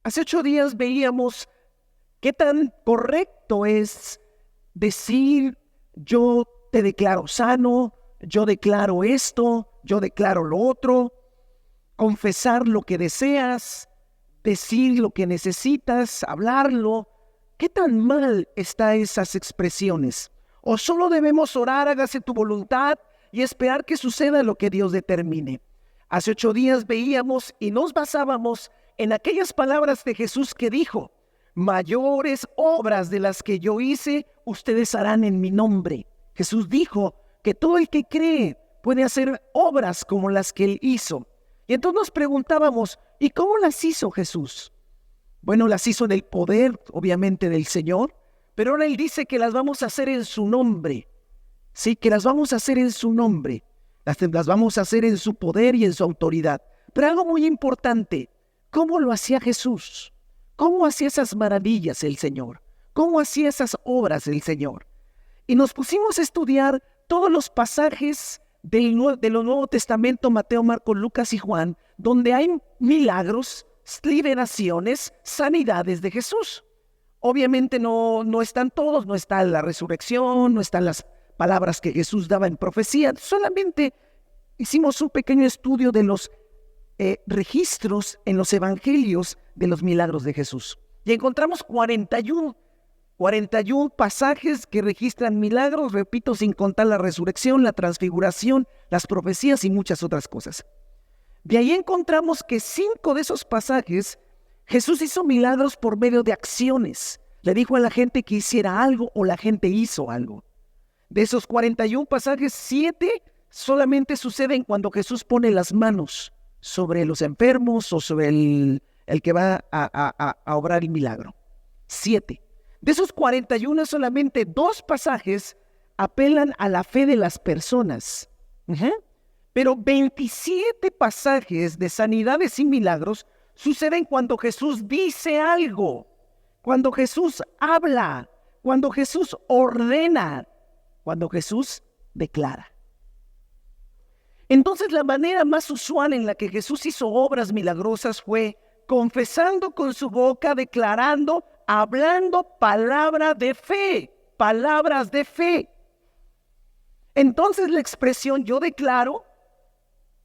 Hace 8 días veíamos qué tan correcto es decir: yo te declaro sano, yo declaro esto, yo declaro lo otro, confesar lo que deseas, decir lo que necesitas, hablarlo. ¿Qué tan mal están esas expresiones? ¿O solo debemos orar, hágase tu voluntad, y esperar que suceda lo que Dios determine? Hace 8 días veíamos y nos basábamos en aquellas palabras de Jesús que dijo: mayores obras de las que yo hice, ustedes harán en mi nombre. Jesús dijo que todo el que cree puede hacer obras como las que él hizo. Y entonces nos preguntábamos: ¿y cómo las hizo Jesús? Bueno, las hizo en el poder, obviamente, del Señor, pero ahora Él dice que las vamos a hacer en su nombre. Sí, que las vamos a hacer en su nombre. Las vamos a hacer en su poder y en su autoridad. Pero algo muy importante: ¿cómo lo hacía Jesús? ¿Cómo hacía esas maravillas el Señor? ¿Cómo hacía esas obras el Señor? Y nos pusimos a estudiar todos los pasajes del Nuevo Testamento: Mateo, Marcos, Lucas y Juan, donde hay milagros, liberaciones, sanidades de Jesús. Obviamente no están todos, no está la resurrección, no están las palabras que Jesús daba en profecía. Solamente hicimos un pequeño estudio de los registros en los evangelios de los milagros de Jesús. Y encontramos 41 pasajes que registran milagros, repito, sin contar la resurrección, la transfiguración, las profecías y muchas otras cosas. De ahí encontramos que 5 de esos pasajes Jesús hizo milagros por medio de acciones. Le dijo a la gente que hiciera algo, o la gente hizo algo. De esos 41 pasajes, 7 solamente suceden cuando Jesús pone las manos sobre los enfermos o sobre el que va a obrar el milagro. 7. De esos 41, solamente 2 pasajes apelan a la fe de las personas. Pero 27 pasajes de sanidades y milagros suceden cuando Jesús dice algo, cuando Jesús habla, cuando Jesús ordena, cuando Jesús declara. Entonces, la manera más usual en la que Jesús hizo obras milagrosas fue confesando con su boca, declarando, hablando palabras de fe. Entonces, la expresión "yo declaro",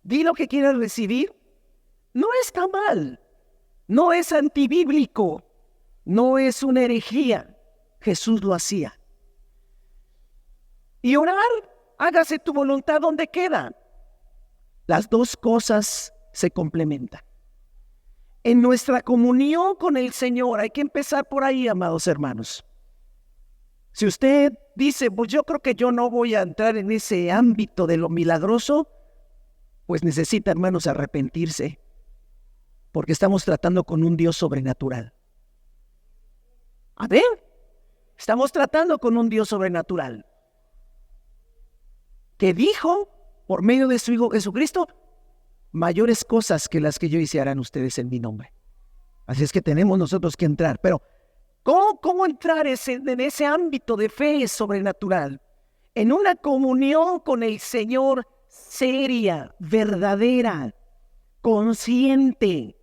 di lo que quieras recibir, no está mal, no es antibíblico, no es una herejía. Jesús lo hacía. Y orar, hágase tu voluntad, ¿dónde queda? Las dos cosas se complementan. En nuestra comunión con el Señor hay que empezar por ahí, amados hermanos. Si usted dice: pues yo creo que yo no voy a entrar en ese ámbito de lo milagroso, pues necesita, hermanos, arrepentirse, porque estamos tratando con un Dios sobrenatural. Amén. Estamos tratando con un Dios sobrenatural que dijo por medio de su Hijo Jesucristo: mayores cosas que las que yo hice harán ustedes en mi nombre. Así es que tenemos nosotros que entrar. Pero ¿cómo entrar en ese ámbito de fe sobrenatural? En una comunión con el Señor seria, verdadera, consciente.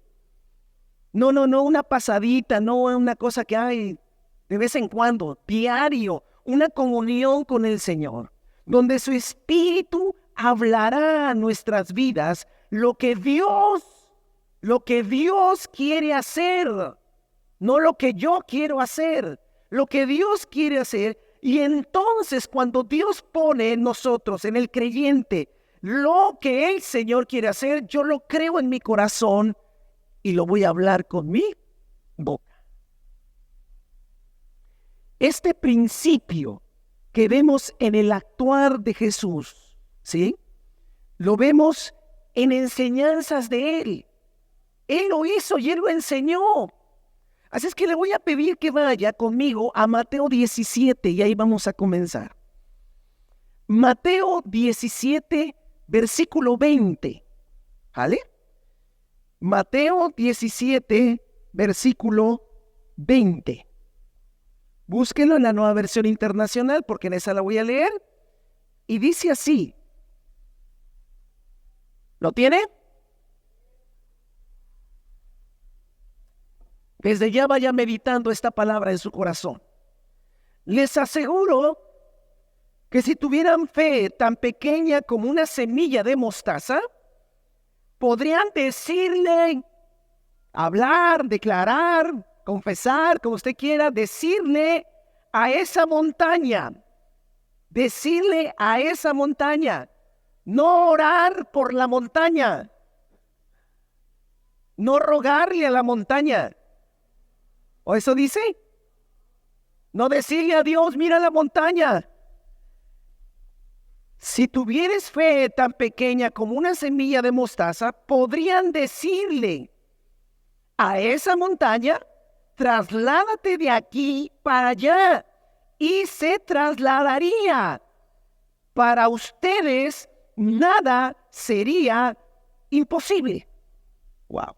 No una pasadita, no una cosa que hay de vez en cuando, diario. Una comunión con el Señor, donde su Espíritu hablará a nuestras vidas lo que Dios quiere hacer, no lo que yo quiero hacer, lo que Dios quiere hacer. Y entonces, cuando Dios pone en nosotros, en el creyente, lo que el Señor quiere hacer, yo lo creo en mi corazón y lo voy a hablar con mi boca. Este principio que vemos en el actuar de Jesús, ¿sí?, lo vemos en enseñanzas de Él. Él lo hizo y Él lo enseñó. Así es que le voy a pedir que vaya conmigo a Mateo 17 y ahí vamos a comenzar. Mateo 17, versículo 20. ¿Vale? Mateo 17, versículo 20. Búsquenlo en la Nueva Versión Internacional, porque en esa la voy a leer. Y dice así. ¿Lo tiene? Desde ya vaya meditando esta palabra en su corazón. Les aseguro que si tuvieran fe tan pequeña como una semilla de mostaza, podrían decirle, hablar, declarar, confesar, como usted quiera, decirle a esa montaña, no orar por la montaña, no rogarle a la montaña. ¿O eso dice? No decirle a Dios, mira la montaña. Si tuvieres fe tan pequeña como una semilla de mostaza, podrían decirle a esa montaña, trasládate de aquí para allá, y se trasladaría. Para ustedes nada sería imposible. Wow.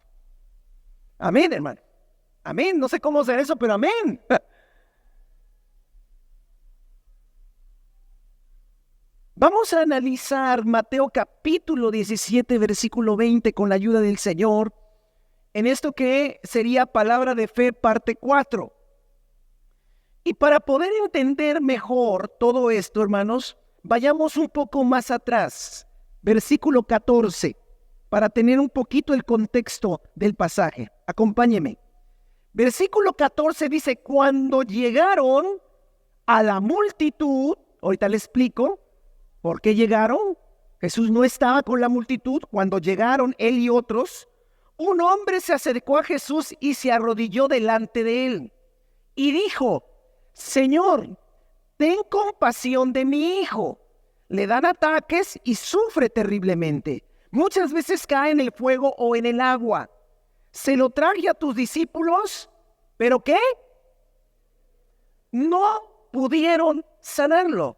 Amén, hermano. Amén. No sé cómo hacer eso, pero amén. Vamos a analizar Mateo capítulo 17, versículo 20 con la ayuda del Señor, en esto que sería palabra de fe parte 4. Y para poder entender mejor todo esto, hermanos, vayamos un poco más atrás, versículo 14, para tener un poquito el contexto del pasaje. Acompáñeme. Versículo 14 dice, cuando llegaron a la multitud, ahorita le explico por qué llegaron. Jesús no estaba con la multitud. Cuando llegaron él y otros, un hombre se acercó a Jesús y se arrodilló delante de él y dijo, Señor, ten compasión de mi hijo. Le dan ataques y sufre terriblemente. Muchas veces cae en el fuego o en el agua. Se lo traje a tus discípulos, ¿pero qué? No pudieron sanarlo.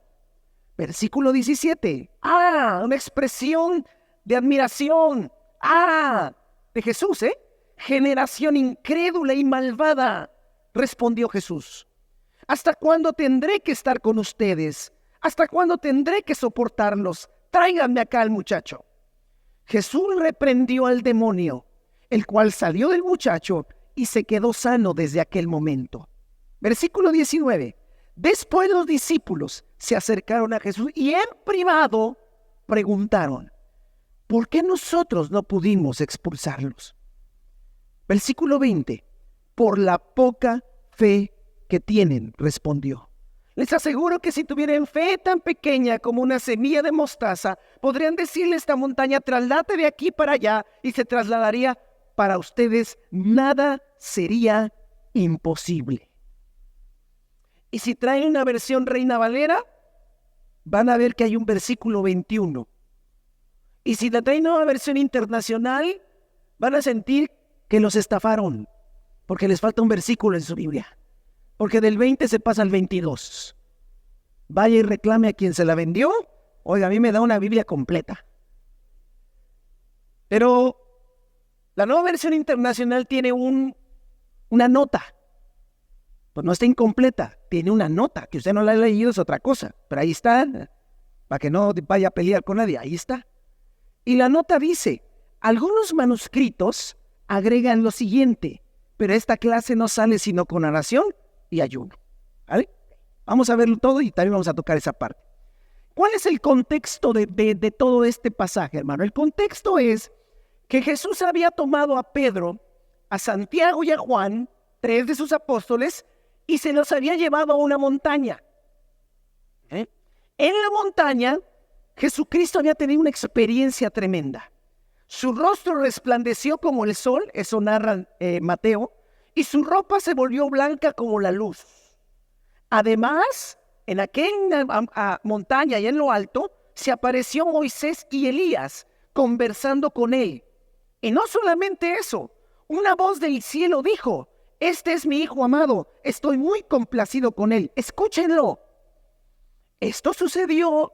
Versículo 17. Una expresión de admiración. De Jesús, Generación incrédula y malvada, respondió Jesús. ¿Hasta cuándo tendré que estar con ustedes? ¿Hasta cuándo tendré que soportarlos? Tráiganme acá al muchacho. Jesús reprendió al demonio, el cual salió del muchacho y se quedó sano desde aquel momento. Versículo 19. Después los discípulos se acercaron a Jesús y en privado preguntaron, ¿por qué nosotros no pudimos expulsarlos? Versículo 20. Por la poca fe que tienen, respondió. Les aseguro que si tuvieran fe tan pequeña como una semilla de mostaza, podrían decirle a esta montaña, trasládate de aquí para allá, y se trasladaría. Para ustedes nada sería imposible. Y si traen una versión Reina Valera, van a ver que hay un versículo 21. Y si la traen una versión internacional, van a sentir que los estafaron, porque les falta un versículo en su Biblia. Porque del 20 se pasa al 22. Vaya y reclame a quien se la vendió. Oiga, a mí me da una Biblia completa. Pero la nueva versión internacional tiene una nota. Pues no está incompleta, tiene una nota. Que usted no la ha leído es otra cosa. Pero ahí está, para que no vaya a pelear con nadie. Ahí está. Y la nota dice, algunos manuscritos agregan lo siguiente, pero esta clase no sale sino con oración y ayuno. ¿Vale? Vamos a verlo todo y también vamos a tocar esa parte. ¿Cuál es el contexto de todo este pasaje, hermano? El contexto es que Jesús había tomado a Pedro, a Santiago y a Juan, 3 de sus apóstoles, y se los había llevado a una montaña. En la montaña, Jesucristo había tenido una experiencia tremenda. Su rostro resplandeció como el sol, eso narra Mateo, y su ropa se volvió blanca como la luz. Además, en aquella montaña y en lo alto, se apareció Moisés y Elías conversando con él. Y no solamente eso, una voz del cielo dijo, este es mi hijo amado, estoy muy complacido con él, escúchenlo. Esto sucedió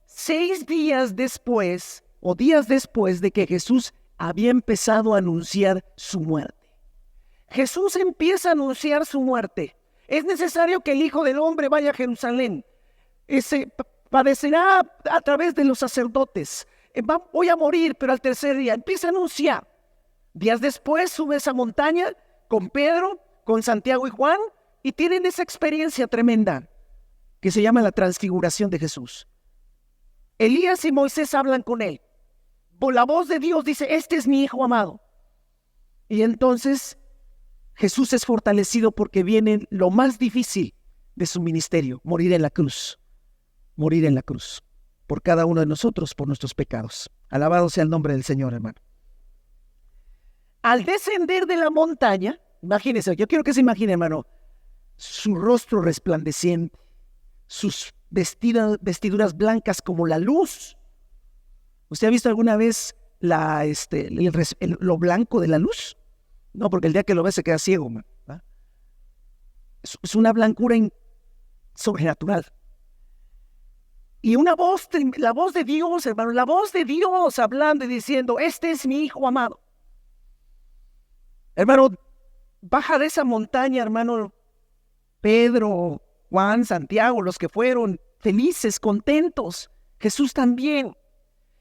6 días después, o días después de que Jesús había empezado a anunciar su muerte. Jesús empieza a anunciar su muerte. Es necesario que el Hijo del Hombre vaya a Jerusalén. Padecerá a través de los sacerdotes. Voy a morir, pero al tercer día empieza a anunciar. Días después sube esa montaña con Pedro, con Santiago y Juan, y tienen esa experiencia tremenda que se llama la transfiguración de Jesús. Elías y Moisés hablan con él. Por la voz de Dios dice, este es mi hijo amado. Y entonces Jesús es fortalecido porque viene lo más difícil de su ministerio, morir en la cruz. Morir en la cruz. Por cada uno de nosotros, por nuestros pecados. Alabado sea el nombre del Señor, hermano. Al descender de la montaña, imagínense, yo quiero que se imagine, hermano, su rostro resplandeciente, sus vestiduras blancas como la luz. ¿Usted ha visto alguna vez lo blanco de la luz? No, porque el día que lo ve se queda ciego, man, ¿verdad? Es una blancura sobrenatural. Y una voz, la voz de Dios, hermano, la voz de Dios hablando y diciendo, este es mi hijo amado. Hermano, baja de esa montaña, hermano, Pedro, Juan, Santiago, los que fueron felices, contentos, Jesús también.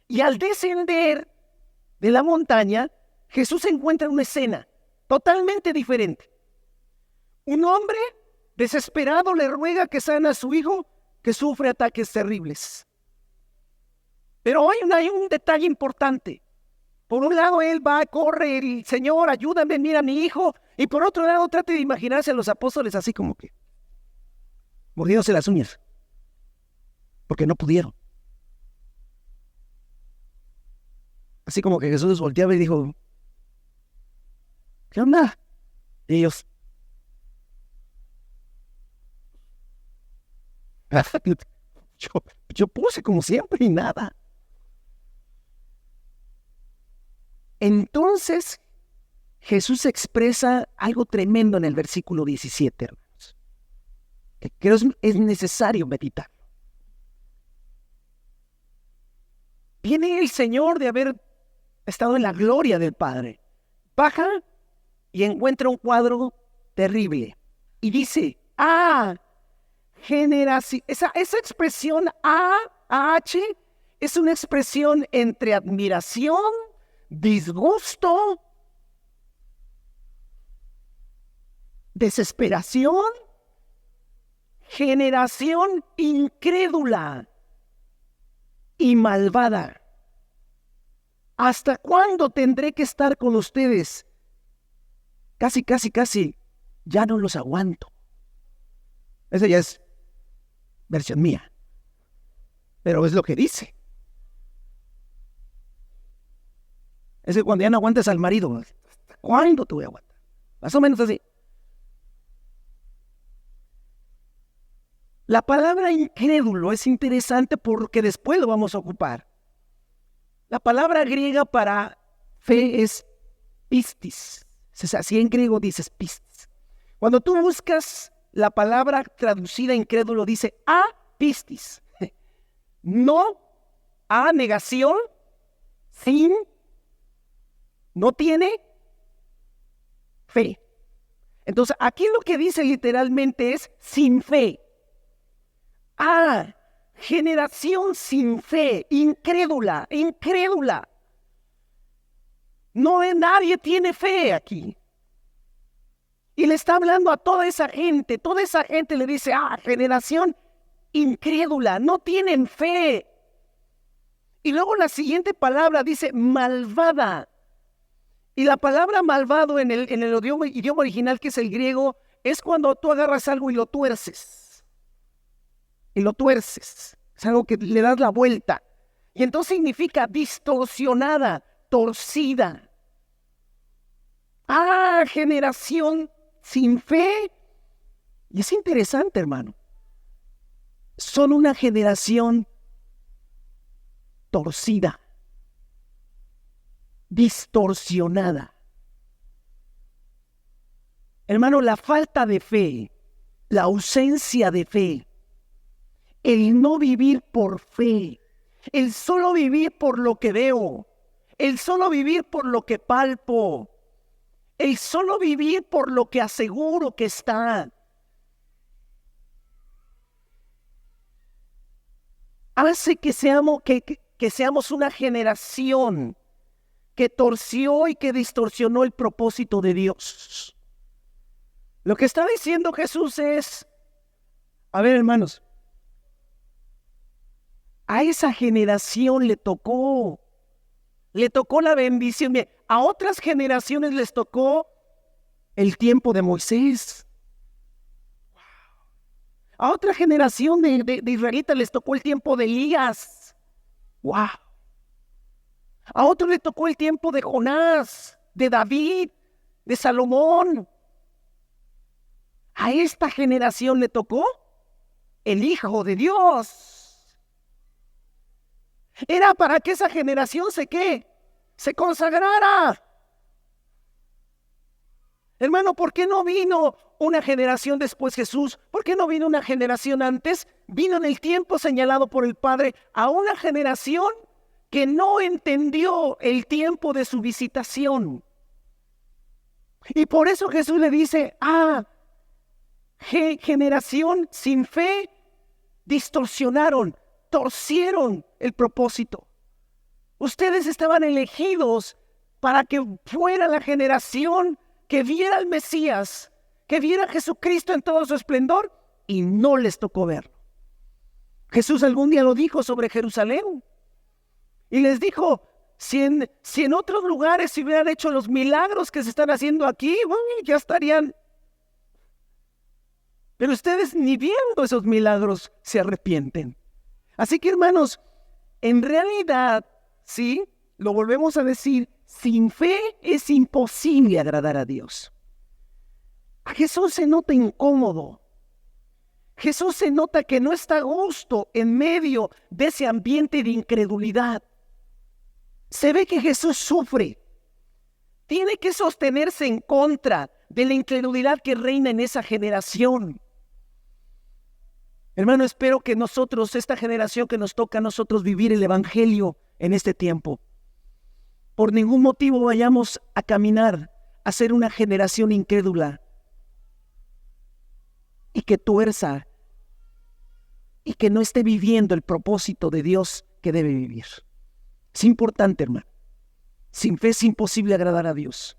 Y al descender de la montaña, Jesús encuentra una escena totalmente diferente. Un hombre desesperado le ruega que sane a su hijo que sufre ataques terribles. Pero hay un detalle importante. Por un lado él va, corre, el Señor, ayúdame, mira a mi hijo. Y por otro lado trate de imaginarse a los apóstoles así como que mordiéndose las uñas. Porque no pudieron. Así como que Jesús volteaba y dijo, ¿qué onda? Y ellos, yo puse como siempre y nada. Entonces Jesús expresa algo tremendo en el versículo 17, hermanos. Creo que es necesario meditar. Viene el Señor de haber estado en la gloria del Padre. Baja y encuentra un cuadro terrible. Y dice, generación. Esa expresión AH es una expresión entre admiración, disgusto, desesperación, generación incrédula y malvada. ¿Hasta cuándo tendré que estar con ustedes? Casi, ya no los aguanto. Esa ya es versión mía, pero es lo que dice. Es que cuando ya no aguantas al marido, ¿hasta cuándo te voy a aguantar? Más o menos así. La palabra incrédulo es interesante porque después lo vamos a ocupar. La palabra griega para fe es pistis. Así en griego dices pistis. Cuando tú buscas la palabra traducida incrédulo dice apistis. No a negación, sin, no tiene fe. Entonces aquí lo que dice literalmente es sin fe. Generación sin fe, incrédula. Nadie tiene fe aquí. Y le está hablando a toda esa gente le dice, generación incrédula, no tienen fe. Y luego la siguiente palabra dice malvada. Y la palabra malvado en el idioma original, que es el griego, es cuando tú agarras algo y lo tuerces. Es algo que le das la vuelta. Y entonces significa distorsionada, torcida. Generación sin fe. Y es interesante, hermano. Son una generación torcida, distorsionada. Hermano, la falta de fe, la ausencia de fe, el no vivir por fe, el solo vivir por lo que veo, el solo vivir por lo que palpo, el solo vivir por lo que aseguro que está, hace que seamos una generación que torció y que distorsionó el propósito de Dios. Lo que está diciendo Jesús es, a ver, hermanos, a esa generación le tocó la bendición. Bien, a otras generaciones les tocó el tiempo de Moisés. A otra generación de israelitas les tocó el tiempo de Elías. ¡Wow! A otro le tocó el tiempo de Jonás, de David, de Salomón. A esta generación le tocó el Hijo de Dios. Era para que esa generación se consagrara. Hermano, ¿por qué no vino una generación después Jesús? ¿Por qué no vino una generación antes? Vino en el tiempo señalado por el Padre a una generación que no entendió el tiempo de su visitación. Y por eso Jesús le dice, generación sin fe, distorsionaron, torcieron el propósito. Ustedes estaban elegidos para que fuera la generación que viera al Mesías, que viera a Jesucristo en todo su esplendor, y no les tocó verlo. Jesús algún día lo dijo sobre Jerusalén, y les dijo, si en otros lugares se hubieran hecho los milagros que se están haciendo aquí, ya estarían. Pero ustedes ni viendo esos milagros se arrepienten. Así que, hermanos, en realidad, sí, lo volvemos a decir, sin fe es imposible agradar a Dios. A Jesús se nota incómodo. Jesús se nota que no está a gusto en medio de ese ambiente de incredulidad. Se ve que Jesús sufre. Tiene que sostenerse en contra de la incredulidad que reina en esa generación. Hermano, espero que nosotros, esta generación que nos toca a nosotros vivir el Evangelio en este tiempo, por ningún motivo vayamos a caminar a ser una generación incrédula y que tuerza y que no esté viviendo el propósito de Dios que debe vivir. Es importante, hermano. Sin fe es imposible agradar a Dios.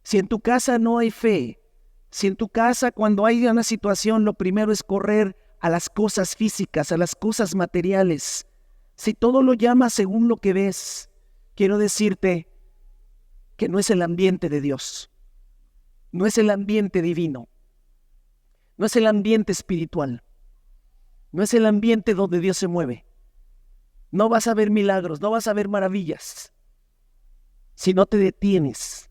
Si en tu casa no hay fe, si en tu casa cuando hay una situación lo primero es correr a las cosas físicas, a las cosas materiales, si todo lo llamas según lo que ves, quiero decirte que no es el ambiente de Dios, no es el ambiente divino, no es el ambiente espiritual, no es el ambiente donde Dios se mueve. No vas a ver milagros, no vas a ver maravillas, si no te detienes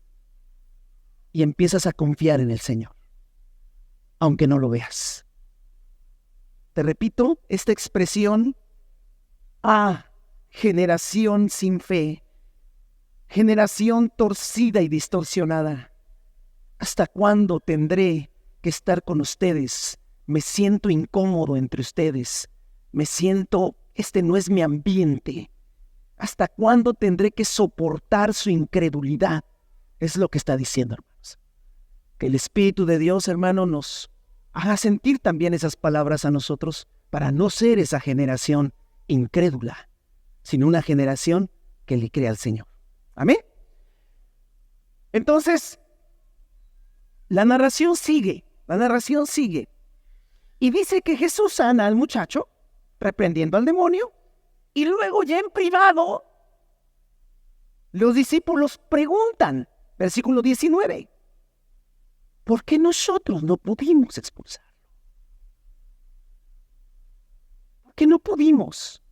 y empiezas a confiar en el Señor, aunque no lo veas. Te repito, esta expresión, generación sin fe, generación torcida y distorsionada. ¿Hasta cuándo tendré que estar con ustedes? Me siento incómodo entre ustedes. Me siento, este no es mi ambiente. ¿Hasta cuándo tendré que soportar su incredulidad? Es lo que está diciendo, hermanos. Que el Espíritu de Dios, hermano, nos haga sentir también esas palabras a nosotros para no ser esa generación incrédula, sino una generación que le cree al Señor. Amén. Entonces, la narración sigue. Y dice que Jesús sana al muchacho, reprendiendo al demonio, y luego ya en privado, los discípulos preguntan, versículo 19, ¿por qué nosotros no pudimos expulsarlo? ¿Por qué no pudimos?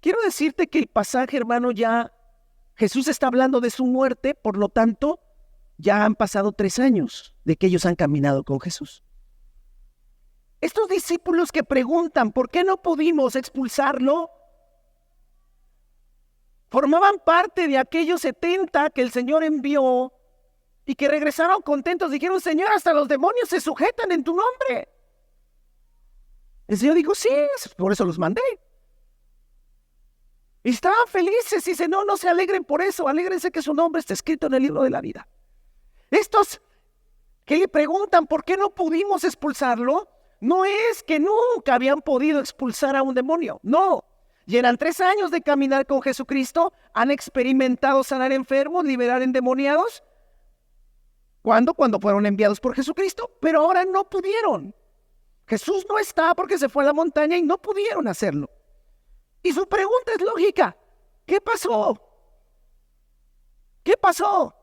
Quiero decirte que el pasaje, hermano, ya Jesús está hablando de su muerte, por lo tanto, ya han pasado 3 años de que ellos han caminado con Jesús. Estos discípulos que preguntan, ¿por qué no pudimos expulsarlo? Formaban parte de aquellos 70 que el Señor envió y que regresaron contentos. Dijeron, Señor, hasta los demonios se sujetan en tu nombre. El Señor dijo, sí, por eso los mandé. Y estaban felices. Dice, no se alegren por eso. Alégrense que su nombre está escrito en el libro de la vida. Estos que le preguntan por qué no pudimos expulsarlo, no es que nunca habían podido expulsar a un demonio. No. Llevan 3 años de caminar con Jesucristo. Han experimentado sanar enfermos, liberar endemoniados. ¿Cuándo? Cuando fueron enviados por Jesucristo, pero ahora no pudieron. Jesús no está porque se fue a la montaña y no pudieron hacerlo. Y su pregunta es lógica. ¿Qué pasó? ¿Qué pasó?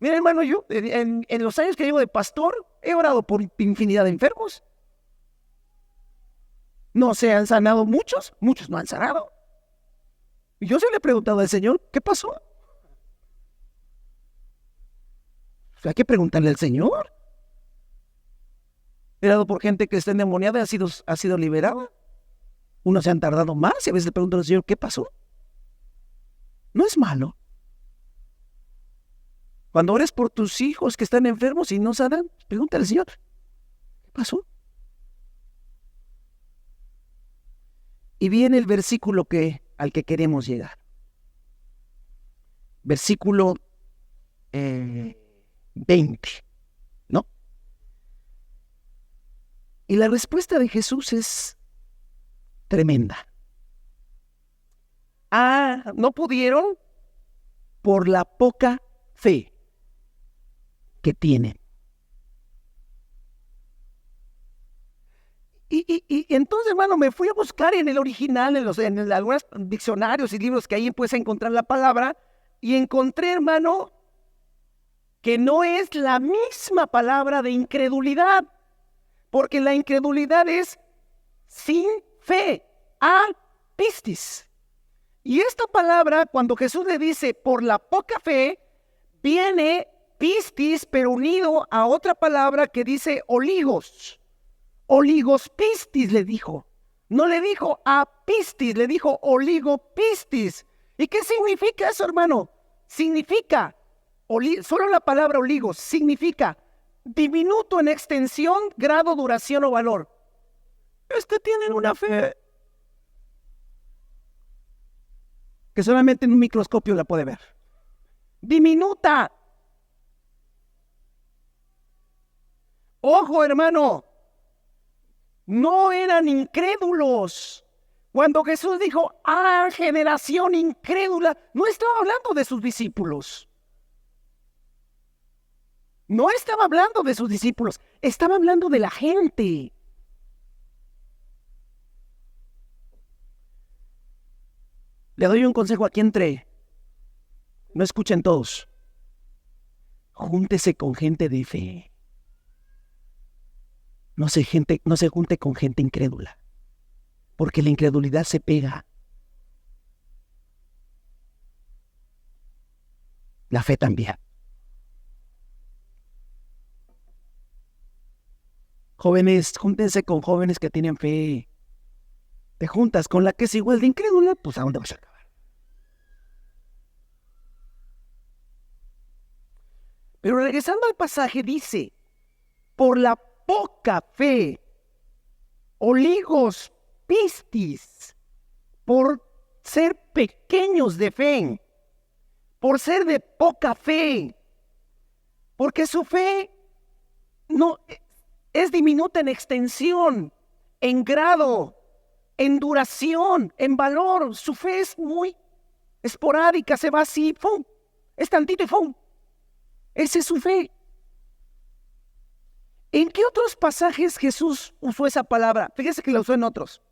Mira, hermano, yo en los años que llevo de pastor he orado por infinidad de enfermos. No se han sanado muchos no han sanado. Y yo se le he preguntado al Señor, ¿qué pasó? Hay que preguntarle al Señor. He orado por gente que está endemoniada y ha sido liberada. Unos se han tardado más y a veces le pregunto al Señor, ¿qué pasó? No es malo. Cuando ores por tus hijos que están enfermos y no sanan, pregúntale al Señor, ¿qué pasó? Y viene el versículo al que queremos llegar. Versículo 20, ¿no? Y la respuesta de Jesús es tremenda. No pudieron por la poca fe que tienen. Y entonces, hermano, me fui a buscar en el original, en algunos diccionarios y libros que ahí puedes encontrar la palabra, y encontré, hermano, que no es la misma palabra de incredulidad, porque la incredulidad es sin fe, apistis. Y esta palabra, cuando Jesús le dice por la poca fe, viene pistis, pero unido a otra palabra que dice oligos. Oligospistis le dijo. No le dijo apistis, le dijo oligopistis. ¿Y qué significa eso, hermano? Significa, solo la palabra oligos, significa diminuto en extensión, grado, duración o valor. Tienen una fe que solamente en un microscopio la puede ver. Diminuta. Ojo, hermano. No eran incrédulos. Cuando Jesús dijo, generación incrédula, no estaba hablando de sus discípulos. No estaba hablando de sus discípulos, estaba hablando de la gente. Le doy un consejo aquí entre. No escuchen todos. Júntese con gente de fe. No se junte con gente incrédula, porque la incredulidad se pega. La fe también. Jóvenes, júntense con jóvenes que tienen fe. Te juntas con la que es igual de incrédula, pues ¿a dónde vas a acabar? Pero regresando al pasaje dice, por la poca fe, oligos pistis, por ser pequeños de fe, por ser de poca fe, porque su fe no es diminuta en extensión, en grado, en duración, en valor. Su fe es muy esporádica, se va así, ¡fum! Es tantito y ¡fum! Esa es su fe. ¿En qué otros pasajes Jesús usó esa palabra? Fíjese que la usó en otros.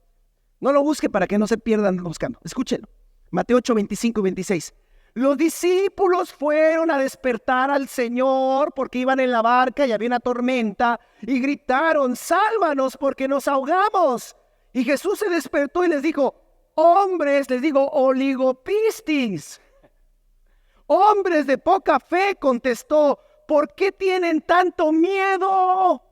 No lo busque para que no se pierdan buscando. Escúchenlo. Mateo 8, 25 y 26. Los discípulos fueron a despertar al Señor porque iban en la barca y había una tormenta y gritaron, sálvanos porque nos ahogamos. Y Jesús se despertó y les dijo, hombres, les digo, oligopistis. Hombres de poca fe, contestó, ¿por qué tienen tanto miedo?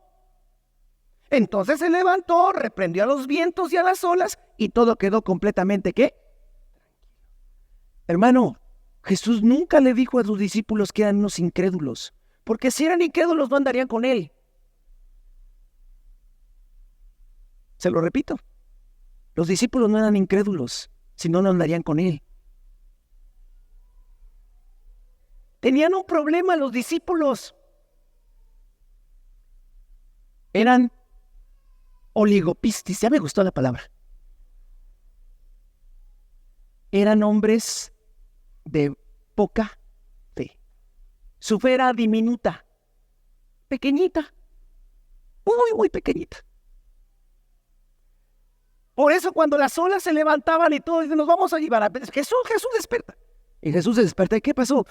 Entonces se levantó, reprendió a los vientos y a las olas y todo quedó completamente, ¿qué? Hermano, Jesús nunca le dijo a sus discípulos que eran unos incrédulos, porque si eran incrédulos no andarían con él. Se lo repito, los discípulos no eran incrédulos, si no, no andarían con él. Tenían un problema los discípulos. Eran oligopistis, ya me gustó la palabra. Eran hombres de poca fe. Su fe era diminuta. pequeñita, muy, muy pequeñita. Por eso cuando las olas se levantaban y todo, dicen, nos vamos a llevar a Jesús, Jesús despierta. Y Jesús se despierta. ¿Y qué pasó?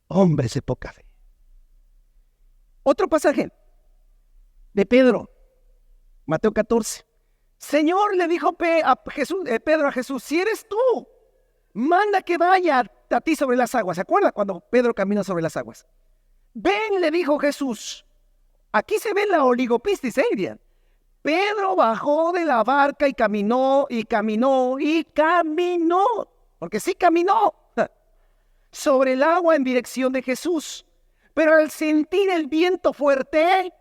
Hombres de poca fe. Otro pasaje de Pedro, Mateo 14. Señor, le dijo Pedro a Jesús, si eres tú, manda que vaya a ti sobre las aguas. ¿Se acuerda cuando Pedro camina sobre las aguas? Ven, le dijo Jesús. Aquí se ve la oligopistis, Adrian. Pedro bajó de la barca y caminó, porque sí caminó sobre el agua en dirección de Jesús. Pero al sentir el viento fuerte,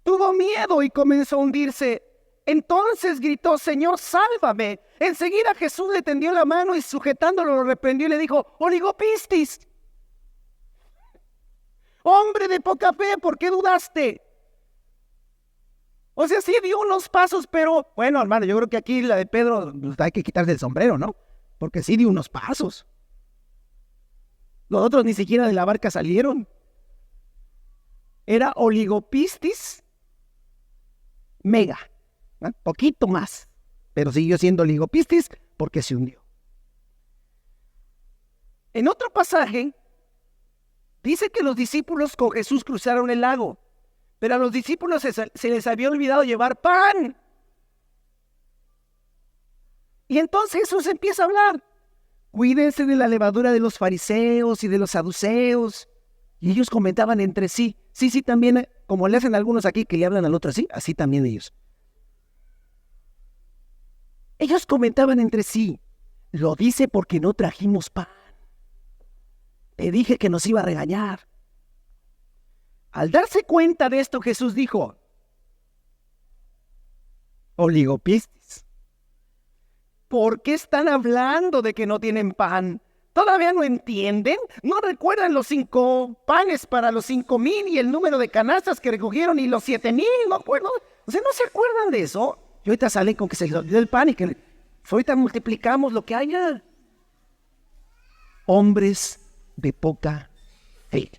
tuvo miedo y comenzó a hundirse. Entonces gritó, Señor, sálvame. Enseguida Jesús le tendió la mano y sujetándolo lo reprendió y le dijo, oligopistis, hombre de poca fe, ¿por qué dudaste? O sea, sí dio unos pasos, pero bueno, hermano, yo creo que aquí la de Pedro hay que quitarse el sombrero, ¿no? Porque sí dio unos pasos. Los otros ni siquiera de la barca salieron. Era oligopistis mega, ¿no? Poquito más, pero siguió siendo oligopistis porque se hundió. En otro pasaje, dice que los discípulos con Jesús cruzaron el lago, pero a los discípulos se les había olvidado llevar pan. Y entonces Jesús empieza a hablar. Cuídense de la levadura de los fariseos y de los saduceos. Y ellos comentaban entre sí. Sí, también, como le hacen algunos aquí que le hablan al otro así también ellos. Ellos comentaban entre sí. Lo dice porque no trajimos pan. Le dije que nos iba a regañar. Al darse cuenta de esto, Jesús dijo, oligopistis, ¿por qué están hablando de que no tienen pan? ¿Todavía no entienden? ¿No recuerdan los 5 panes para los 5,000 y el número de canastas que recogieron y los 7,000? ¿No acuerdo? O sea, ¿no se acuerdan de eso? Y ahorita salen con que se les olvidó el pan y que ahorita multiplicamos lo que haya. Hombres de poca fe.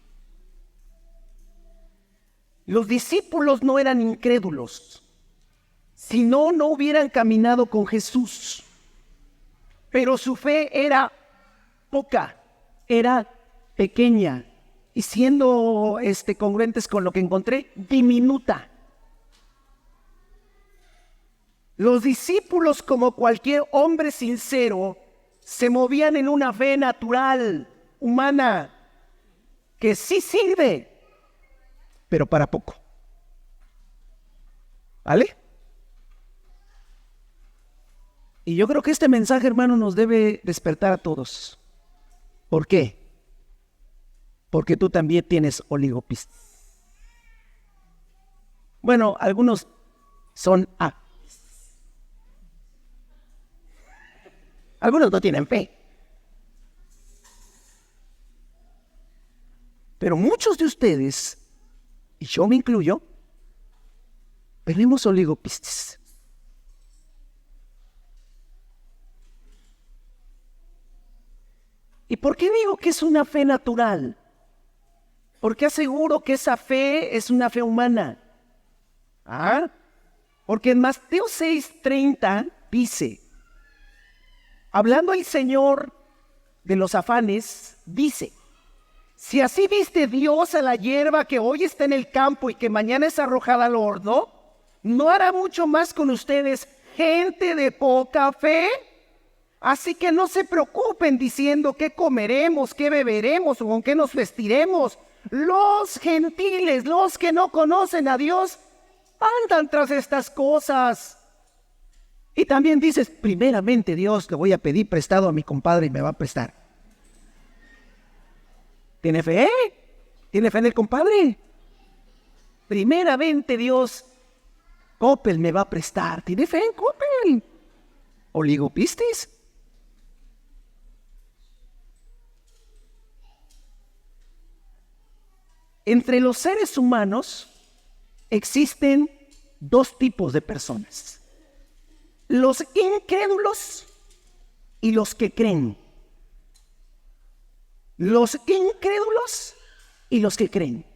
Los discípulos no eran incrédulos, si no hubieran caminado con Jesús. Pero su fe era poca, era pequeña, y siendo congruentes con lo que encontré, diminuta. Los discípulos, como cualquier hombre sincero, se movían en una fe natural, humana, que sí sirve, pero para poco. ¿Vale? Y yo creo que este mensaje, hermano, nos debe despertar a todos. ¿Por qué? Porque tú también tienes oligopistis. Bueno, algunos son algunos no tienen fe. Pero muchos de ustedes, y yo me incluyo, tenemos oligopistis. ¿Y por qué digo que es una fe natural? Porque aseguro que esa fe es una fe humana. Porque en Mateo 6:30 dice, hablando el Señor de los afanes, dice, si así viste Dios a la hierba que hoy está en el campo y que mañana es arrojada al horno, ¿no hará mucho más con ustedes, gente de poca fe? Así que no se preocupen diciendo qué comeremos, qué beberemos o con qué nos vestiremos. Los gentiles, los que no conocen a Dios, andan tras estas cosas. Y también dices, primeramente Dios, le voy a pedir prestado a mi compadre y me va a prestar. ¿Tiene fe? ¿Tiene fe en el compadre? Primeramente Dios, Coppel me va a prestar. ¿Tiene fe en Coppel? ¿Oligopistis? Entre los seres humanos existen 2 tipos de personas: los incrédulos y los que creen. Los incrédulos y los que creen.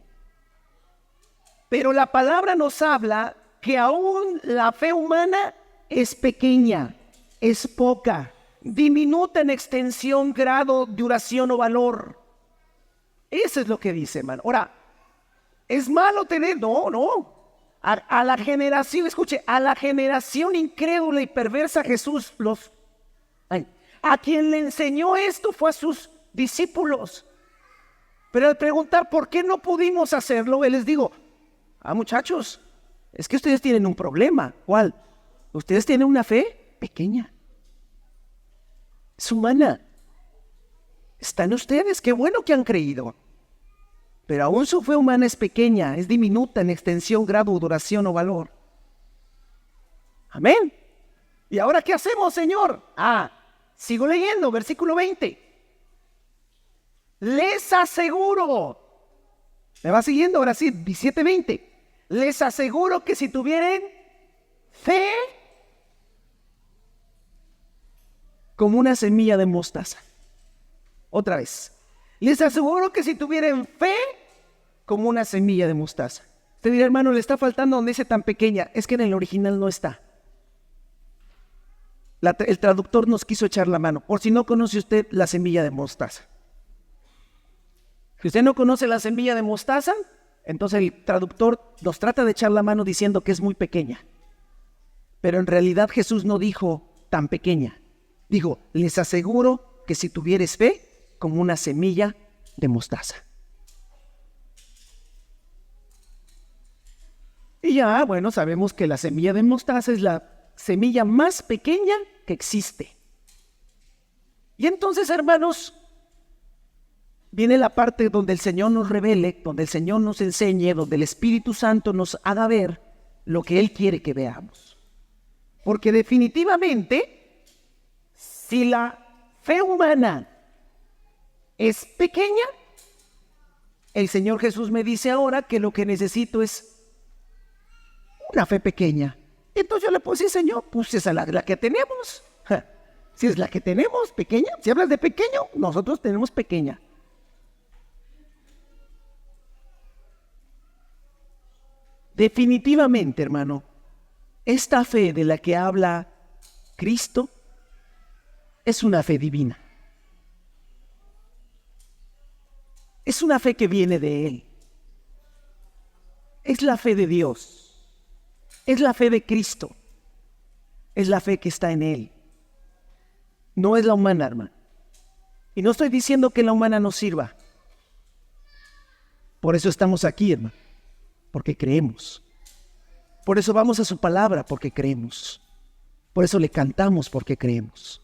Pero la palabra nos habla que aún la fe humana es pequeña, es poca, diminuta en extensión, grado, duración o valor. Eso es lo que dice, hermano. Ahora, ¿es malo tener? No. A la generación, escuche, a la generación incrédula y perversa Jesús, a quien le enseñó esto fue a sus discípulos. Pero al preguntar por qué no pudimos hacerlo, él les digo, muchachos, es que ustedes tienen un problema. ¿Cuál? Ustedes tienen una fe pequeña. Es humana. Están ustedes, qué bueno que han creído. Pero aún su fe humana es pequeña, es diminuta en extensión, grado, duración o valor. Amén. ¿Y ahora qué hacemos, Señor? Sigo leyendo, versículo 20. Les aseguro, ¿me va siguiendo? Ahora sí, 17:20. Les aseguro que si tuvieran fe como una semilla de mostaza. Otra vez. Les aseguro que si tuvieran fe como una semilla de mostaza. Usted dirá, hermano, le está faltando donde dice tan pequeña. Es que en el original no está. El traductor nos quiso echar la mano. Por si no conoce usted la semilla de mostaza. Si usted no conoce la semilla de mostaza, entonces el traductor nos trata de echar la mano diciendo que es muy pequeña. Pero en realidad Jesús no dijo tan pequeña. Dijo, les aseguro que si tuvieres fe, como una semilla de mostaza. Y ya, bueno, sabemos que la semilla de mostaza es la semilla más pequeña que existe. Y entonces, hermanos, viene la parte donde el Señor nos revele, donde el Señor nos enseñe, donde el Espíritu Santo nos haga ver lo que Él quiere que veamos. Porque definitivamente, si la fe humana es pequeña, el Señor Jesús me dice ahora que lo que necesito es una fe pequeña. Entonces yo le puedo decir, Señor, pues esa es la que tenemos. Si es la que tenemos, pequeña. Si hablas de pequeño, nosotros tenemos pequeña. Definitivamente, hermano, esta fe de la que habla Cristo es una fe divina. Es una fe que viene de Él. Es la fe de Dios. Es la fe de Cristo. Es la fe que está en Él. No es la humana, hermano. Y no estoy diciendo que la humana no sirva. Por eso estamos aquí, hermano. Porque creemos. Por eso vamos a su palabra, porque creemos. Por eso le cantamos, porque creemos.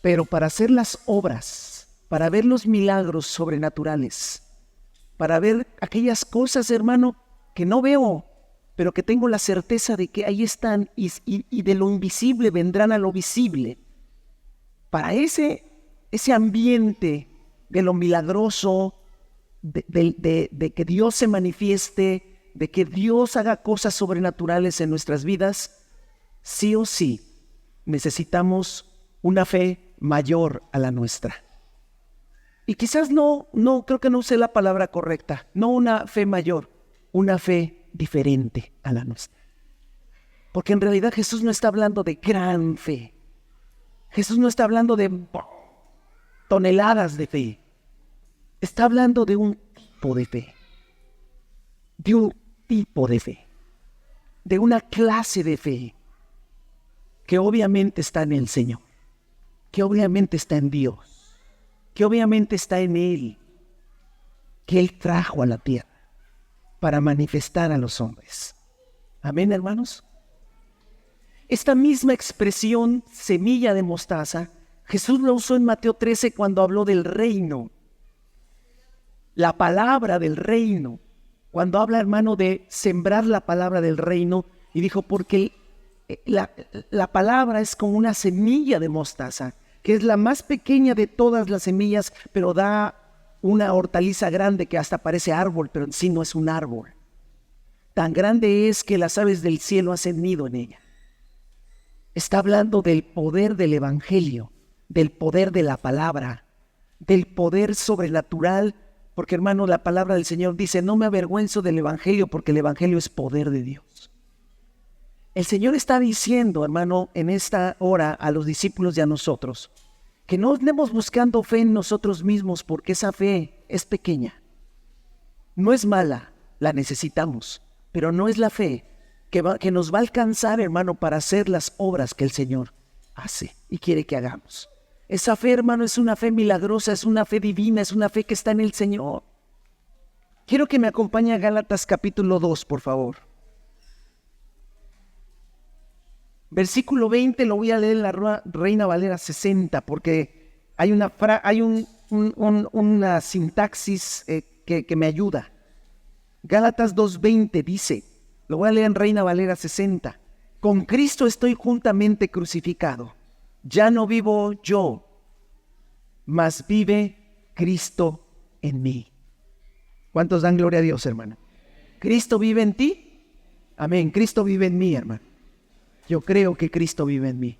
Pero para hacer las obras, para ver los milagros sobrenaturales, para ver aquellas cosas, hermano, que no veo, pero que tengo la certeza de que ahí están y de lo invisible vendrán a lo visible. Para ese ambiente de lo milagroso, de que Dios se manifieste, de que Dios haga cosas sobrenaturales en nuestras vidas, sí o sí necesitamos una fe mayor a la nuestra. Y quizás no creo que no usé la palabra correcta, no una fe mayor, una fe diferente a la nuestra. Porque en realidad Jesús no está hablando de gran fe. Jesús no está hablando de toneladas de fe. Está hablando de un tipo de fe. De un tipo de fe. De una clase de fe que obviamente está en el Señor. Que obviamente está en Dios. Que obviamente está en Él. Que Él trajo a la tierra para manifestar a los hombres. Amén, hermanos. Esta misma expresión, semilla de mostaza, Jesús la usó en Mateo 13 cuando habló del reino. La palabra del reino. Cuando habla, hermano, de sembrar la palabra del reino. Y dijo, porque la palabra es como una semilla de mostaza, que es la más pequeña de todas las semillas, pero da una hortaliza grande que hasta parece árbol, pero en sí no es un árbol. Tan grande es que las aves del cielo hacen nido en ella. Está hablando del poder del evangelio, del poder de la palabra, del poder sobrenatural Porque, hermano, la palabra del Señor dice, no me avergüenzo del Evangelio, porque el Evangelio es poder de Dios. El Señor está diciendo, hermano, en esta hora a los discípulos y a nosotros, que no andemos buscando fe en nosotros mismos, porque esa fe es pequeña. No es mala, la necesitamos, pero no es la fe que nos va a alcanzar, hermano, para hacer las obras que el Señor hace y quiere que hagamos. Esa fe, hermano, es una fe milagrosa, es una fe divina, es una fe que está en el Señor. Quiero que me acompañe a Gálatas capítulo 2, por favor. Versículo 20 lo voy a leer en la Reina Valera 60, porque hay una sintaxis que me ayuda. Gálatas 2:20 dice, lo voy a leer en Reina Valera 60. Con Cristo estoy juntamente crucificado. Ya no vivo yo, mas vive Cristo en mí. ¿Cuántos dan gloria a Dios, hermano? ¿Cristo vive en ti? Amén. Cristo vive en mí, hermano. Yo creo que Cristo vive en mí.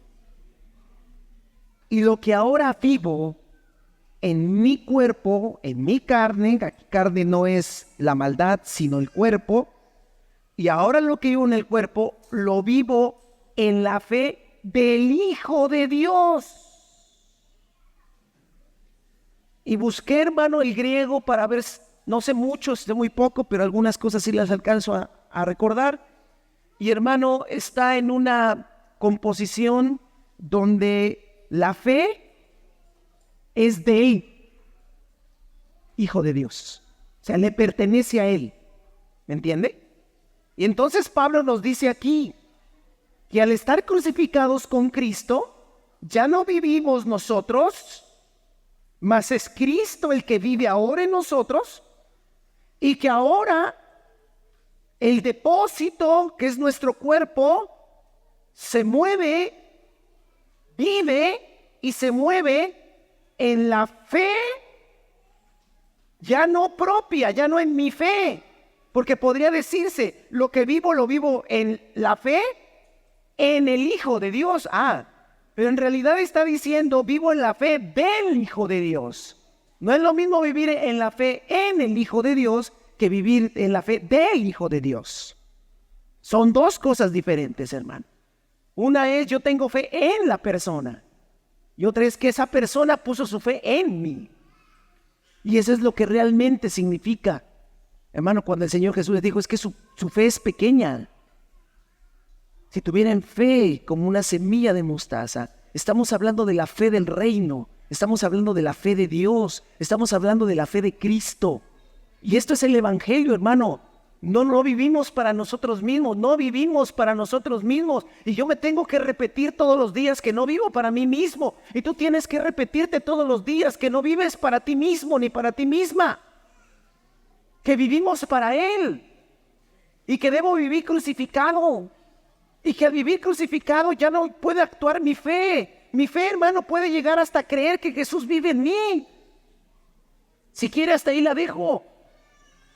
Y lo que ahora vivo en mi cuerpo, en mi carne, aquí carne no es la maldad, sino el cuerpo, y ahora lo que vivo en el cuerpo, lo vivo en la fe del Hijo de Dios. Y busqué, hermano, el griego para ver, no sé mucho, sé muy poco, pero algunas cosas sí las alcanzo a recordar. Y, hermano, está en una composición donde la fe es de Él, Hijo de Dios. O sea, le pertenece a Él. ¿Me entiende? Y entonces Pablo nos dice aquí que al estar crucificados con Cristo, ya no vivimos nosotros, mas es Cristo el que vive ahora en nosotros, y que ahora el depósito, que es nuestro cuerpo, se mueve, vive y se mueve en la fe, ya no propia, ya no en mi fe, porque podría decirse, lo que vivo lo vivo en la fe, en el Hijo de Dios. Pero en realidad está diciendo, vivo en la fe del Hijo de Dios. No es lo mismo vivir en la fe en el Hijo de Dios que vivir en la fe del Hijo de Dios. Son dos cosas diferentes, hermano. Una es yo tengo fe en la persona, y otra es que esa persona puso su fe en mí. Y eso es lo que realmente significa, hermano, cuando el Señor Jesús les dijo, es que su fe es pequeña. Si tuvieran fe como una semilla de mostaza, estamos hablando de la fe del reino, estamos hablando de la fe de Dios, estamos hablando de la fe de Cristo. Y esto es el Evangelio, hermano. No vivimos para nosotros mismos, no vivimos para nosotros mismos. Y yo me tengo que repetir todos los días que no vivo para mí mismo. Y tú tienes que repetirte todos los días que no vives para ti mismo ni para ti misma. Que vivimos para Él. Y que debo vivir crucificado. Y que al vivir crucificado ya no puede actuar mi fe. Mi fe, hermano, puede llegar hasta creer que Jesús vive en mí. Si quiere, hasta ahí la dejo.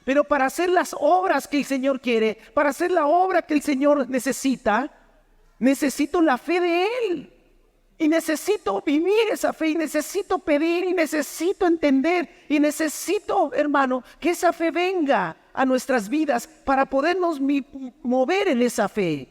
Pero para hacer las obras que el Señor quiere, para hacer la obra que el Señor necesita, necesito la fe de Él. Y necesito vivir esa fe, y necesito pedir, y necesito entender, y necesito, hermano, que esa fe venga a nuestras vidas para podernos mover en esa fe.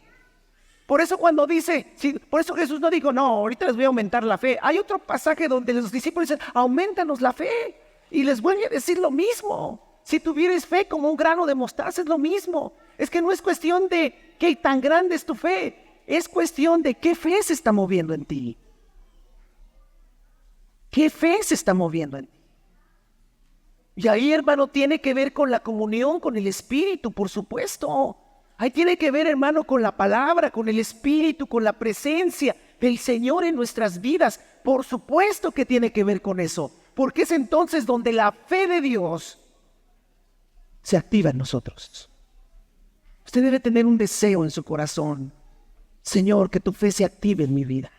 Por eso cuando dice, por eso Jesús no dijo, no, ahorita les voy a aumentar la fe. Hay otro pasaje donde los discípulos dicen, aumentanos la fe. Y les vuelve a decir lo mismo. Si tuvieres fe como un grano de mostaza, es lo mismo. Es que no es cuestión de qué tan grande es tu fe. Es cuestión de qué fe se está moviendo en ti. ¿Qué fe se está moviendo en ti? Y ahí, hermano, tiene que ver con la comunión con el Espíritu, por supuesto. Ahí tiene que ver, hermano, con la palabra, con el Espíritu, con la presencia del Señor en nuestras vidas. Por supuesto que tiene que ver con eso. Porque es entonces donde la fe de Dios se activa en nosotros. Usted debe tener un deseo en su corazón. Señor, que tu fe se active en mi vida.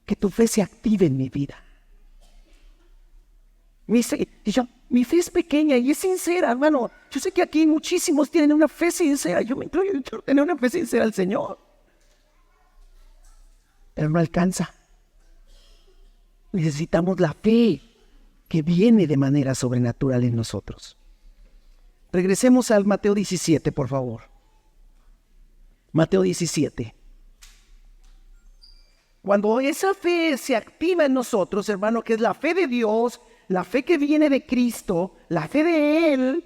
Que tu fe se active en mi vida. Mi fe es pequeña y es sincera, hermano. Yo sé que aquí muchísimos tienen una fe sincera. Yo me incluyo, yo quiero tener una fe sincera al Señor. Pero no alcanza. Necesitamos la fe que viene de manera sobrenatural en nosotros. Regresemos al Mateo 17, por favor. Mateo 17. Cuando esa fe se activa en nosotros, hermano, que es la fe de Dios, la fe que viene de Cristo, la fe de Él,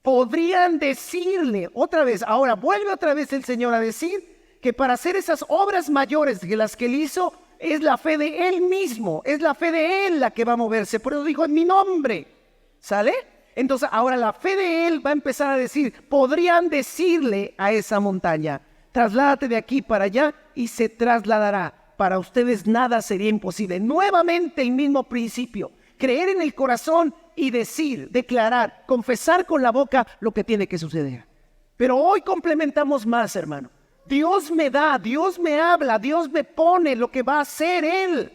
podrían decirle otra vez, ahora vuelve otra vez el Señor a decir que para hacer esas obras mayores que las que Él hizo, es la fe de Él mismo, es la fe de Él la que va a moverse. Por eso dijo en mi nombre, ¿sale? Entonces ahora la fe de Él va a empezar a decir, podrían decirle a esa montaña, trasládate de aquí para allá y se trasladará. Para ustedes nada sería imposible. Nuevamente el mismo principio, creer en el corazón y decir, declarar, confesar con la boca lo que tiene que suceder. Pero hoy complementamos más, hermano. Dios me da, Dios me habla, Dios me pone lo que va a hacer Él.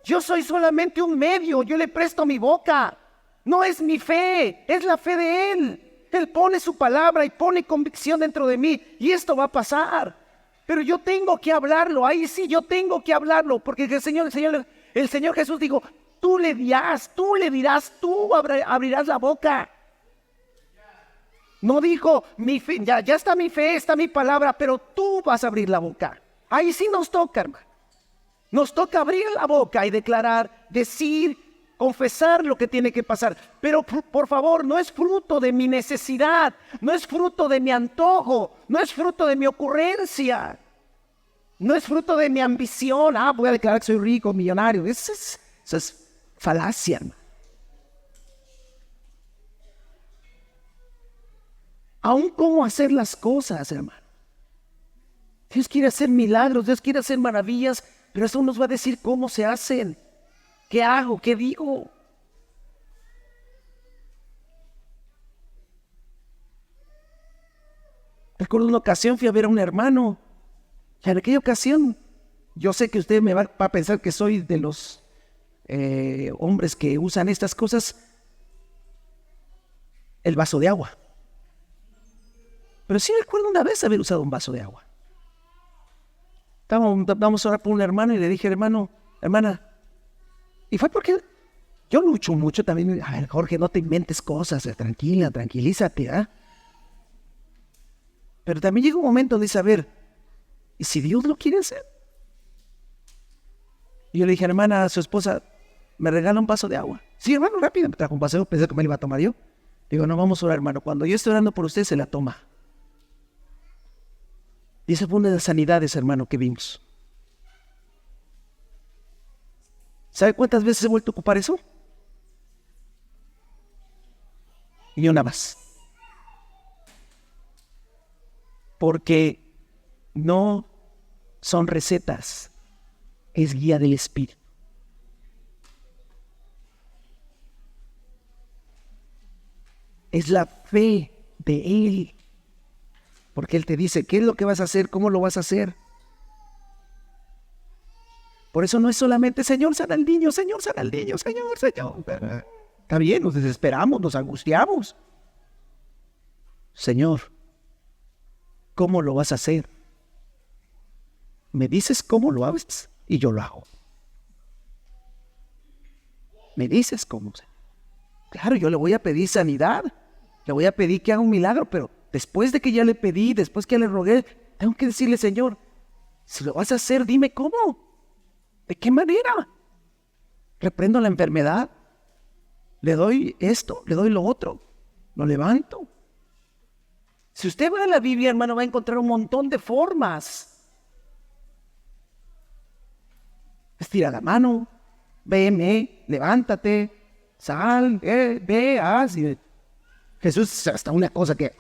Yo soy solamente un medio, yo le presto mi boca. No es mi fe, es la fe de Él. Él pone su palabra y pone convicción dentro de mí y esto va a pasar. Pero yo tengo que hablarlo, ahí sí yo tengo que hablarlo, porque el Señor Jesús dijo, tú le dirás, tú abrirás la boca. No dijo, mi fe, ya está mi fe, está mi palabra, pero tú vas a abrir la boca. Ahí sí nos toca, hermano. Nos toca abrir la boca y declarar, decir, confesar lo que tiene que pasar. Pero por favor, no es fruto de mi necesidad, no es fruto de mi antojo, no es fruto de mi ocurrencia, no es fruto de mi ambición. Voy a declarar que soy rico, millonario. Eso es falacia, hermano. Aún cómo hacer las cosas, hermano. Dios quiere hacer milagros, Dios quiere hacer maravillas, pero eso nos va a decir cómo se hacen. ¿Qué hago? ¿Qué digo? Recuerdo una ocasión fui a ver a un hermano. Y en aquella ocasión, yo sé que usted me va a pensar que soy de los hombres que usan estas cosas. El vaso de agua. Pero sí recuerdo una vez haber usado un vaso de agua. Vamos a orar por un hermano y le dije, hermana, y fue porque yo lucho mucho también. A ver, Jorge, no te inventes cosas, tranquilízate, ¿ah? Pero también llega un momento donde dice, a ver, ¿y si Dios lo quiere hacer? Y yo le dije, hermana, a su esposa, ¿me regala un vaso de agua? Sí, hermano, rápido, me trajo un vaso, pensé que me lo iba a tomar yo. Digo, no, vamos a orar, hermano, cuando yo esté orando por usted, se la toma. Y esa fue una de las sanidades, hermano, que vimos. ¿Sabe cuántas veces he vuelto a ocupar eso? Y una más. Porque no son recetas, es guía del Espíritu. Es la fe de Él. Porque Él te dice, ¿qué es lo que vas a hacer? ¿Cómo lo vas a hacer? Por eso no es solamente, Señor, sana al niño, Señor, sana al niño, Señor. Está bien, nos desesperamos, nos angustiamos. Señor, ¿cómo lo vas a hacer? Me dices cómo lo haces y yo lo hago. Me dices cómo. Claro, yo le voy a pedir sanidad, le voy a pedir que haga un milagro, pero después de que ya le pedí, después que ya le rogué, tengo que decirle, Señor, si lo vas a hacer, dime cómo. ¿De qué manera? Reprendo la enfermedad, le doy esto, le doy lo otro, lo levanto. Si usted va a la Biblia, hermano, va a encontrar un montón de formas. Estira la mano, veme, levántate, sal, ve, haz. Jesús, hasta una cosa que...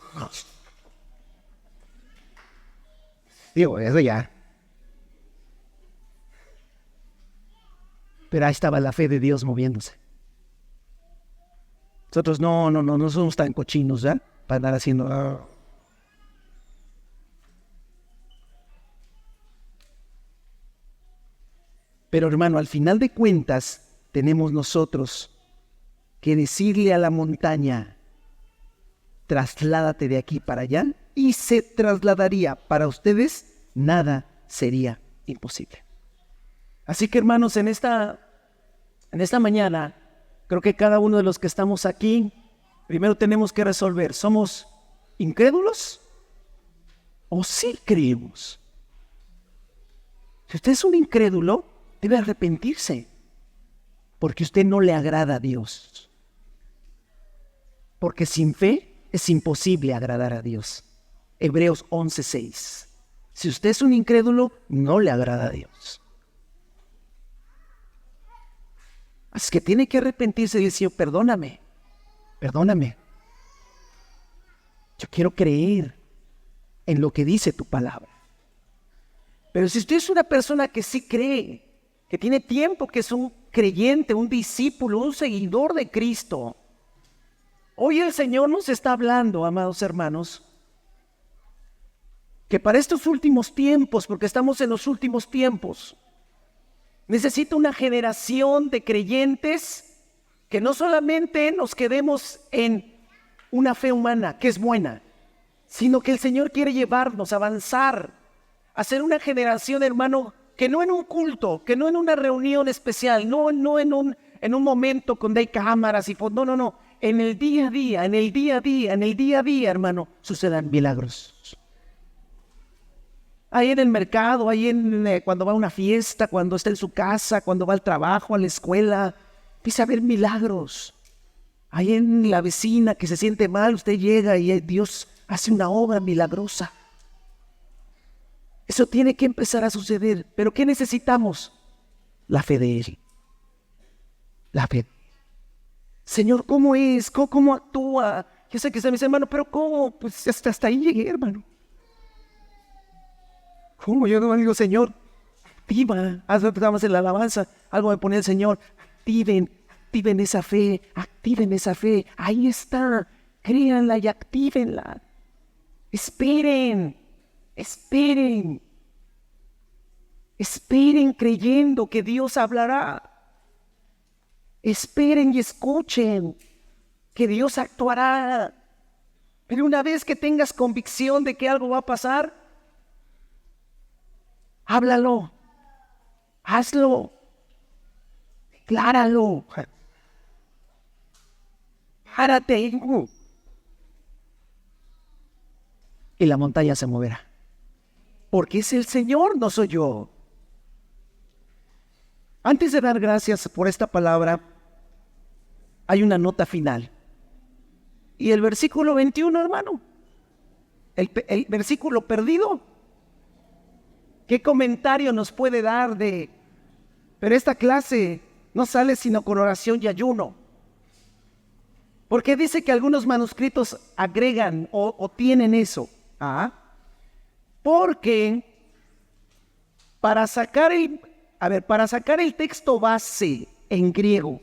Digo, eso ya. Pero ahí estaba la fe de Dios moviéndose. Nosotros no somos tan cochinos, ¿eh? Para andar haciendo... Pero hermano, al final de cuentas, tenemos nosotros que decirle a la montaña, trasládate de aquí para allá, y se trasladaría. Para ustedes, nada sería imposible. Así que hermanos, en esta mañana, Creo que cada uno de los que estamos aquí, primero tenemos que resolver, ¿somos incrédulos o sí creemos? Si usted es un incrédulo, debe arrepentirse, porque usted no le agrada a Dios. Porque sin fe es imposible agradar a Dios. Hebreos 11:6. Si usted es un incrédulo, no le agrada a Dios. Así que tiene que arrepentirse y decir, perdóname. Yo quiero creer en lo que dice tu palabra. Pero si usted es una persona que sí cree, que tiene tiempo, que es un creyente, un discípulo, un seguidor de Cristo, hoy el Señor nos está hablando, amados hermanos, que para estos últimos tiempos, porque estamos en los últimos tiempos, necesita una generación de creyentes que no solamente nos quedemos en una fe humana, que es buena, sino que el Señor quiere llevarnos a avanzar, a ser una generación, hermano, que no en un culto, que no en una reunión especial, no en un momento donde hay cámaras y no, en el día a día, hermano, sucedan milagros. Ahí en el mercado, cuando va a una fiesta, cuando está en su casa, cuando va al trabajo, a la escuela, empieza a haber milagros. Ahí en la vecina que se siente mal, usted llega y Dios hace una obra milagrosa. Eso tiene que empezar a suceder. ¿Pero qué necesitamos? La fe de Él. La fe. Señor, ¿cómo es? ¿Cómo actúa? Yo sé que está mis hermanos, pero ¿cómo? Pues hasta ahí llegué, hermano. ¿Cómo? Yo no digo, Señor, activa. Estamos en la alabanza. Algo me pone el Señor. Activen esa fe. Activen esa fe. Ahí está. Créanla y actívenla. Esperen creyendo que Dios hablará. Esperen y escuchen que Dios actuará. Pero una vez que tengas convicción de que algo va a pasar, háblalo, hazlo, decláralo. Párate y la montaña se moverá. Porque es el Señor, no soy yo. Antes de dar gracias por esta palabra, hay una nota final. Y el versículo 21, hermano, el versículo perdido, ¿qué comentario nos puede dar de? Pero esta clase no sale sino con oración y ayuno. Porque dice que algunos manuscritos agregan o tienen eso. Porque para sacar el texto base en griego,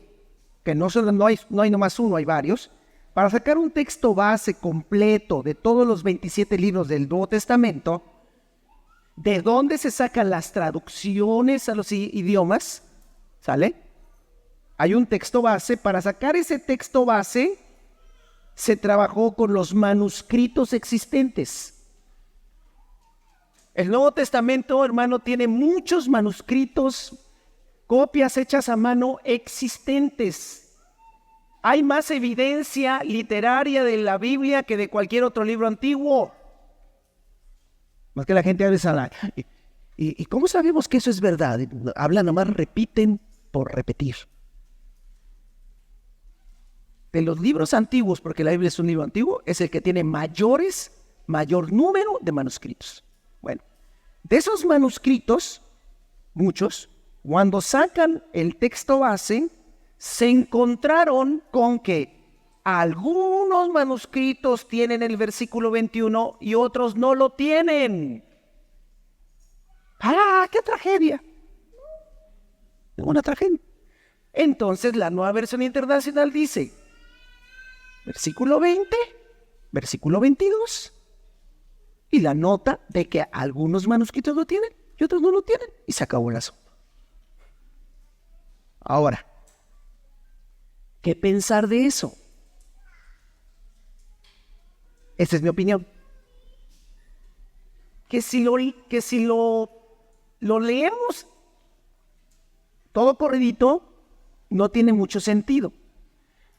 que no hay nomás uno, hay varios, para sacar un texto base completo de todos los 27 libros del Nuevo Testamento, ¿de dónde se sacan las traducciones a los idiomas? ¿Sale? Hay un texto base. Para sacar ese texto base, se trabajó con los manuscritos existentes. El Nuevo Testamento, hermano, tiene muchos manuscritos, copias hechas a mano existentes. Hay más evidencia literaria de la Biblia que de cualquier otro libro antiguo. Más que la gente a veces habla. ¿Y cómo sabemos que eso es verdad? Hablan nomás, repiten por repetir. De los libros antiguos, porque la Biblia es un libro antiguo, es el que tiene mayor número de manuscritos. Bueno, de esos manuscritos, muchos, cuando sacan el texto base, se encontraron con que algunos manuscritos tienen el versículo 21 y otros no lo tienen. ¡Qué tragedia! Una tragedia. Entonces la Nueva Versión Internacional dice, versículo 20, versículo 22, y la nota de que algunos manuscritos lo tienen y otros no lo tienen, y se acabó el asunto. Ahora, ¿qué pensar de eso? Esa es mi opinión. Que si lo leemos todo corridito, no tiene mucho sentido.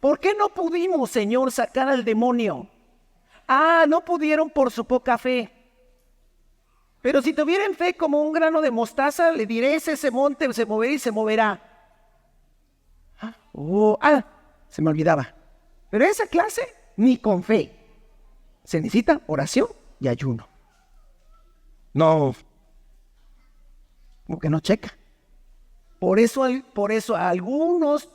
¿Por qué no pudimos, Señor, sacar al demonio? No pudieron por su poca fe. Pero si tuvieran fe como un grano de mostaza, le diré, ese monte se moverá y se moverá. Se me olvidaba. Pero esa clase, ni con fe. Se necesita oración y ayuno. No, como que no checa. Por eso algunos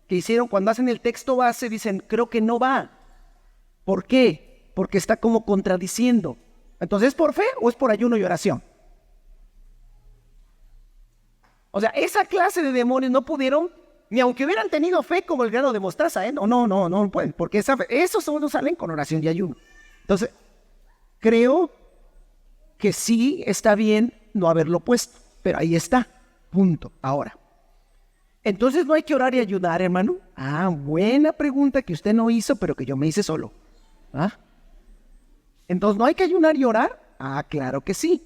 que hicieron, cuando hacen el texto base, dicen, creo que no va. ¿Por qué? Porque está como contradiciendo. Entonces, ¿es por fe o es por ayuno y oración? O sea, esa clase de demonios no pudieron, ni aunque hubieran tenido fe como el grano de mostaza, no pueden, porque esos solo salen con oración y ayuno. Entonces, creo que sí está bien no haberlo puesto, pero ahí está, punto, ahora. Entonces, ¿no hay que orar y ayunar, hermano? Buena pregunta que usted no hizo, pero que yo me hice solo. Entonces, ¿no hay que ayunar y orar? Claro que sí.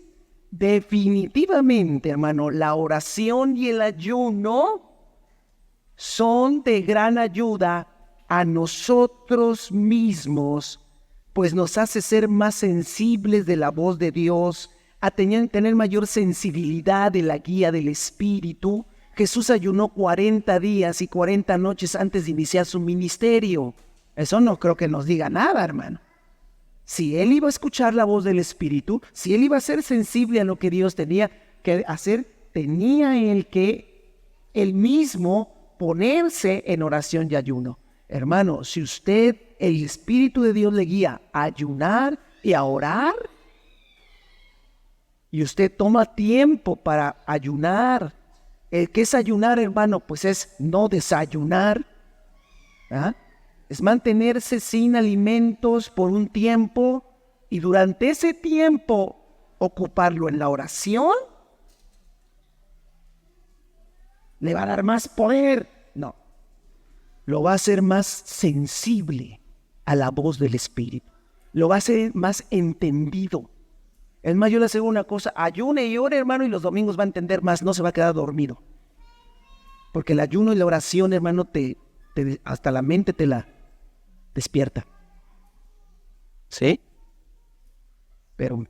Definitivamente, hermano, la oración y el ayuno son de gran ayuda a nosotros mismos, pues nos hace ser más sensibles de la voz de Dios, a tener mayor sensibilidad de la guía del Espíritu. Jesús ayunó 40 días y 40 noches antes de iniciar su ministerio. Eso no creo que nos diga nada, hermano. Si él iba a escuchar la voz del Espíritu, si él iba a ser sensible a lo que Dios tenía que hacer, tenía él mismo ponerse en oración y ayuno. Hermano, si el Espíritu de Dios le guía a ayunar y a orar, y usted toma tiempo para ayunar, ¿qué es ayunar, hermano? Pues es no desayunar, es mantenerse sin alimentos por un tiempo y durante ese tiempo ocuparlo en la oración. ¿Le va a dar más poder? No. Lo va a hacer más sensible a la voz del Espíritu. Lo va a hacer más entendido. Es más, yo le aseguro una cosa, ayune y ore, hermano, y los domingos va a entender más, no se va a quedar dormido. Porque el ayuno y la oración, hermano, hasta la mente te la despierta. ¿Sí? Pero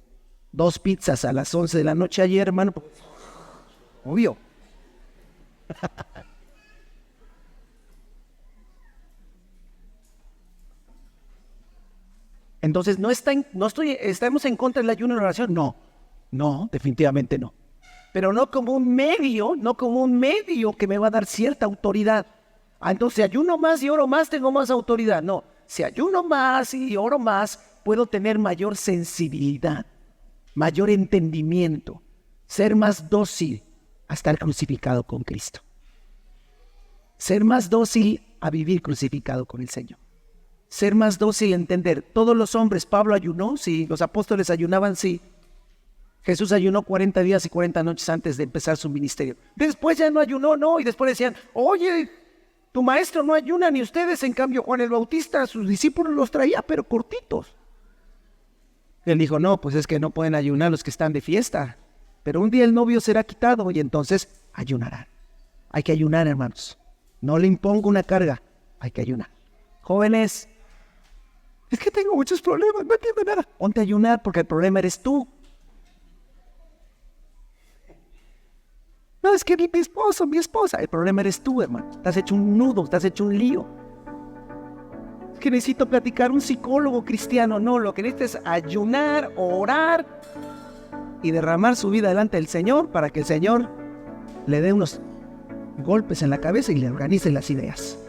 2 pizzas a las 11 de la noche ayer, hermano, obvio. Entonces, ¿estamos en contra del ayuno y la oración? No, definitivamente no. Pero no como un medio que me va a dar cierta autoridad. Entonces, si ayuno más y oro más, tengo más autoridad. No, si ayuno más y oro más, puedo tener mayor sensibilidad, mayor entendimiento, ser más dócil a estar crucificado con Cristo. Ser más dócil a vivir crucificado con el Señor. Ser más dócil a entender. Todos los hombres, Pablo ayunó, sí. Los apóstoles ayunaban, sí. Jesús ayunó 40 días y 40 noches antes de empezar su ministerio. Después ya no ayunó, no. Y después decían, oye, tu maestro no ayuna ni ustedes. En cambio, Juan el Bautista, sus discípulos los traía, pero cortitos. Él dijo, no, pues es que no pueden ayunar los que están de fiesta. Pero un día el novio será quitado y entonces ayunarán. Hay que ayunar, hermanos. No le impongo una carga, hay que ayunar. Jóvenes, es que tengo muchos problemas, no entiendo nada. Ponte a ayunar porque el problema eres tú. No, es que mi esposa, el problema eres tú, hermano. Estás hecho un nudo, estás hecho un lío. Es que necesito platicar un psicólogo cristiano. No, lo que necesitas es ayunar, orar y derramar su vida delante del Señor para que el Señor le dé unos golpes en la cabeza y le organice las ideas.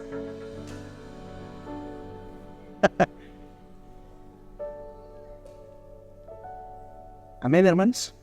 Amén, hermanos.